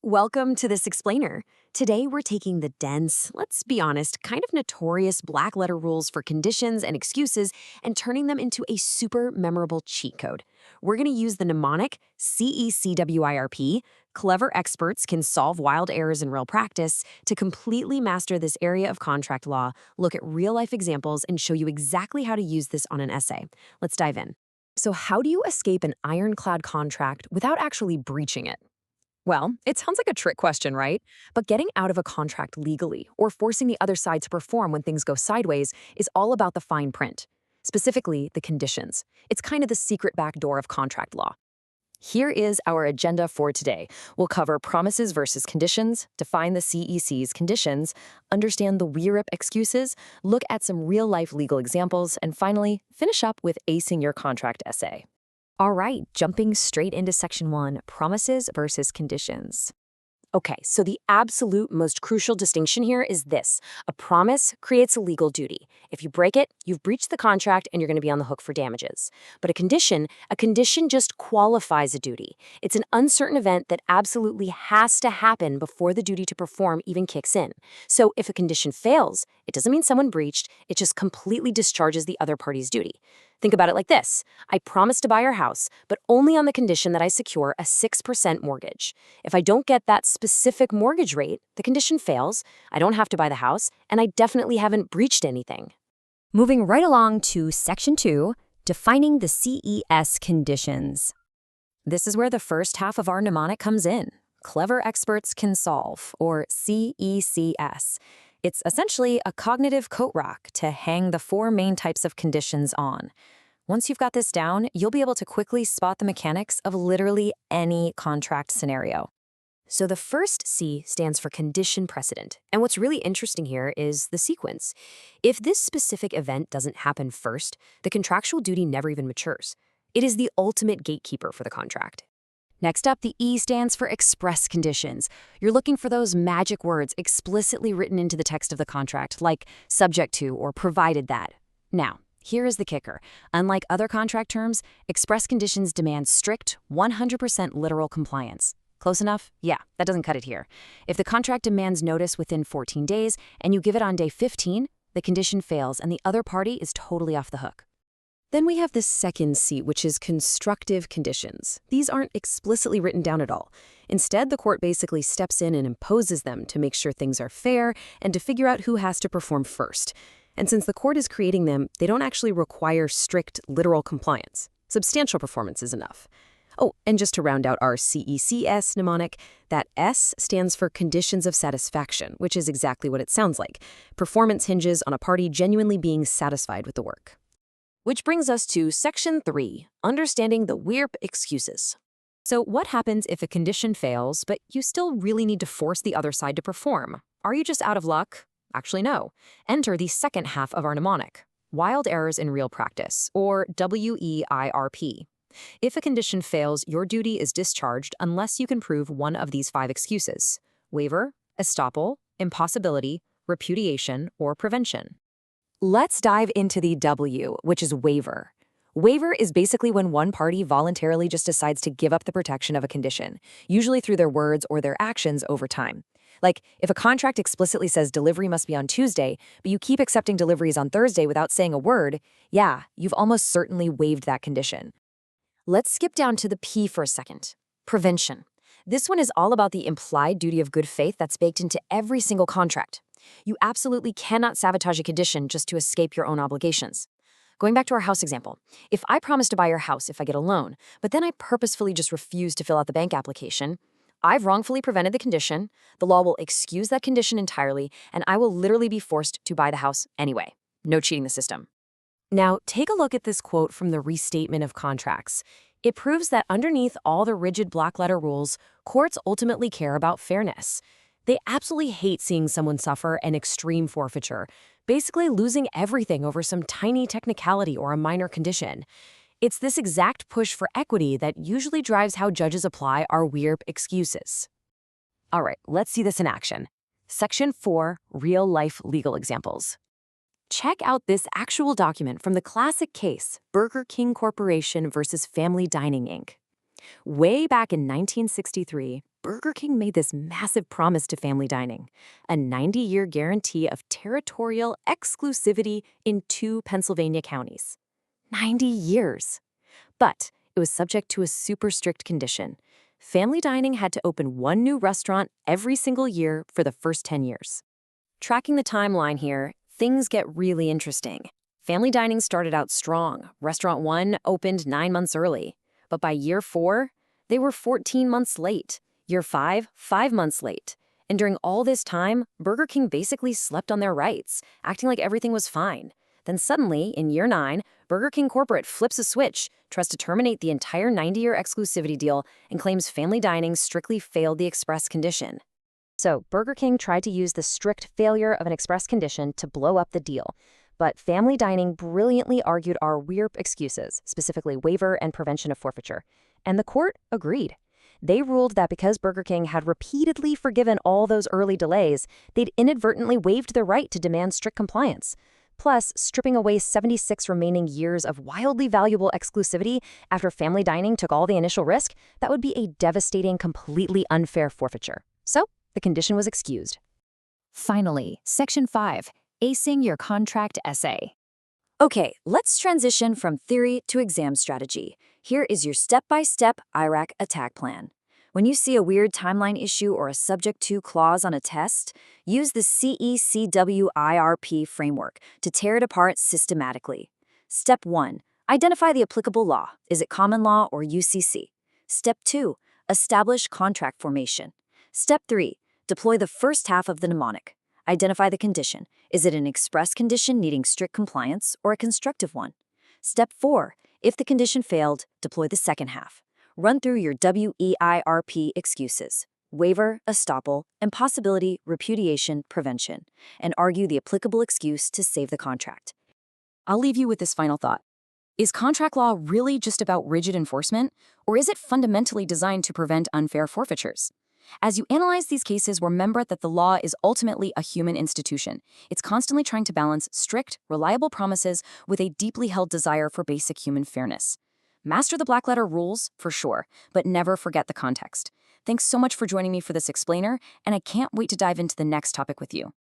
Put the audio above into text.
Welcome to this explainer. Today we're taking the dense, let's be honest, kind of notorious black letter rules for conditions and excuses and turning them into a super memorable cheat code. We're going to use the mnemonic CECWIRP. Clever experts can solve wild errors in real practice to completely master this area of contract law, look at real-life examples, and show you exactly how to use this on an essay. Let's dive in. So how do you escape an ironclad contract without actually breaching it? Well, it sounds like a trick question, right? But getting out of a contract legally or forcing the other side to perform when things go sideways is all about the fine print, specifically the conditions. It's kind of the secret back door of contract law. Here is our agenda for today. We'll cover promises versus conditions, define the CEC's conditions, understand the WEIRP excuses, look at some real-life legal examples, and finally, finish up with acing your contract essay. All right, jumping straight into Section 1, promises versus conditions. Okay, so the absolute most crucial distinction here is this. A promise creates a legal duty. If you break it, you've breached the contract and you're going to be on the hook for damages. But a condition just qualifies a duty. It's an uncertain event that absolutely has to happen before the duty to perform even kicks in. So if a condition fails, it doesn't mean someone breached, it just completely discharges the other party's duty. Think about it like this. I promise to buy your house, but only on the condition that I secure a 6% mortgage. If I don't get that specific mortgage rate, the condition fails, I don't have to buy the house, and I definitely haven't breached anything. Moving right along to Section 2, defining the CES conditions. This is where the first half of our mnemonic comes in. Clever experts can solve, or CECS. It's essentially a cognitive coat rack to hang the four main types of conditions on. Once you've got this down, you'll be able to quickly spot the mechanics of literally any contract scenario. So the first C stands for condition precedent. And what's really interesting here is the sequence. If this specific event doesn't happen first, the contractual duty never even matures. It is the ultimate gatekeeper for the contract. Next up, the E stands for express conditions. You're looking for those magic words explicitly written into the text of the contract, like subject to or provided that. Now, here is the kicker. Unlike other contract terms, express conditions demand strict, 100% literal compliance. Close enough? Yeah, that doesn't cut it here. If the contract demands notice within 14 days and you give it on day 15, the condition fails and the other party is totally off the hook. Then we have this second C, which is constructive conditions. These aren't explicitly written down at all. Instead, the court basically steps in and imposes them to make sure things are fair and to figure out who has to perform first. And since the court is creating them, they don't actually require strict, literal compliance. Substantial performance is enough. Oh, and just to round out our CECS mnemonic, that S stands for conditions of satisfaction, which is exactly what it sounds like. Performance hinges on a party genuinely being satisfied with the work. Which brings us to Section 3, understanding the WEIRP excuses. So what happens if a condition fails, but you still really need to force the other side to perform? Are you just out of luck? Actually, no. Enter the second half of our mnemonic, wild errors in real practice, or WEIRP. If a condition fails, your duty is discharged unless you can prove one of these 5 excuses: waiver, estoppel, impossibility, repudiation, or prevention. Let's dive into the W, which is waiver. Waiver is basically when one party voluntarily just decides to give up the protection of a condition, usually through their words or their actions over time. Like, if a contract explicitly says delivery must be on Tuesday, but you keep accepting deliveries on Thursday without saying a word, yeah, you've almost certainly waived that condition. Let's skip down to the P for a second. Prevention. This one is all about the implied duty of good faith that's baked into every single contract. You absolutely cannot sabotage a condition just to escape your own obligations. Going back to our house example, if I promise to buy your house if I get a loan, but then I purposefully just refuse to fill out the bank application, I've wrongfully prevented the condition, the law will excuse that condition entirely, and I will literally be forced to buy the house anyway. No cheating the system. Now, take a look at this quote from the Restatement of Contracts. It proves that underneath all the rigid black-letter rules, courts ultimately care about fairness. They absolutely hate seeing someone suffer an extreme forfeiture, basically losing everything over some tiny technicality or a minor condition. It's this exact push for equity that usually drives how judges apply our WEIRP excuses. All right, let's see this in action. Section 4, real-life legal examples. Check out this actual document from the classic case, Burger King Corporation versus Family Dining, Inc. Way back in 1963, Burger King made this massive promise to family dining, a 90-year guarantee of territorial exclusivity in 2 Pennsylvania counties. 90 years. But it was subject to a super strict condition. Family dining had to open 1 new restaurant every single year for the first 10 years. Tracking the timeline here, things get really interesting. Family dining started out strong. Restaurant 1 opened 9 months early. But by year 4, they were 14 months late. Year 5, 5 months late. And during all this time, Burger King basically slept on their rights, acting like everything was fine. Then suddenly, in year 9, Burger King Corporate flips a switch, tries to terminate the entire 90-year exclusivity deal, and claims family dining strictly failed the express condition. So Burger King tried to use the strict failure of an express condition to blow up the deal. But family dining brilliantly argued our WEIRP excuses, specifically waiver and prevention of forfeiture. And the court agreed. They ruled that because Burger King had repeatedly forgiven all those early delays, they'd inadvertently waived their right to demand strict compliance. Plus, stripping away 76 remaining years of wildly valuable exclusivity after family dining took all the initial risk, that would be a devastating, completely unfair forfeiture. So, the condition was excused. Finally, Section 5, acing your contract essay. Okay, let's transition from theory to exam strategy. Here is your step-by-step IRAC attack plan. When you see a weird timeline issue or a subject to clause on a test, use the CECSWEIRP Framework to tear it apart systematically. Step 1. Identify the applicable law. Is it common law or UCC? Step 2. Establish contract formation. Step 3. Deploy the first half of the mnemonic. Identify the condition. Is it an express condition needing strict compliance or a constructive one? Step 4. If the condition failed, deploy the second half. Run through your WEIRP excuses, waiver, estoppel, impossibility, repudiation, prevention, and argue the applicable excuse to save the contract. I'll leave you with this final thought. Is contract law really just about rigid enforcement, or is it fundamentally designed to prevent unfair forfeitures? As you analyze these cases, remember that the law is ultimately a human institution. It's constantly trying to balance strict, reliable promises with a deeply held desire for basic human fairness. Master the black letter rules, for sure, but never forget the context. Thanks so much for joining me for this explainer, and I can't wait to dive into the next topic with you.